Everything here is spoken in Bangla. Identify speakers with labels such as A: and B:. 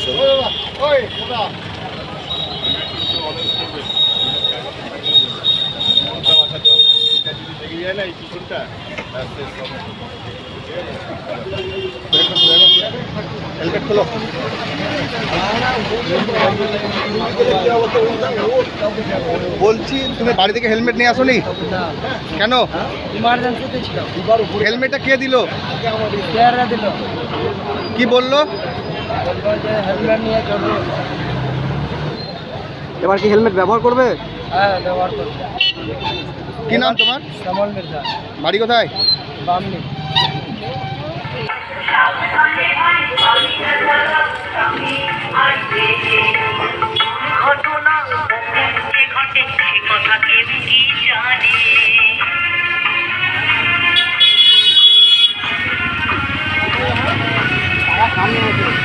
A: স্টেশন। হেলমেট খোলো। বলছি তুমি বাড়ি থেকে হেলমেট নিয়ে আসোনি কেন?
B: ইমার্জেন্সিতে ছিল।
A: হেলমেটটা কে দিল?
B: স্যাররা দিল,
A: কি বললো?
B: বললো যে হেলমেট নিয়ে চলো।
A: এবার কি হেলমেট ব্যবহার করবে?
B: হ্যাঁ, ব্যবহার করবো।
A: কি নাম তোমার?
B: শ্যামল মির্জা,
A: বাড়ি কোথায়?
B: বামনি।
C: ঘটনা যে ঘটে সে কথা কেউ কি জানে।
B: সামনে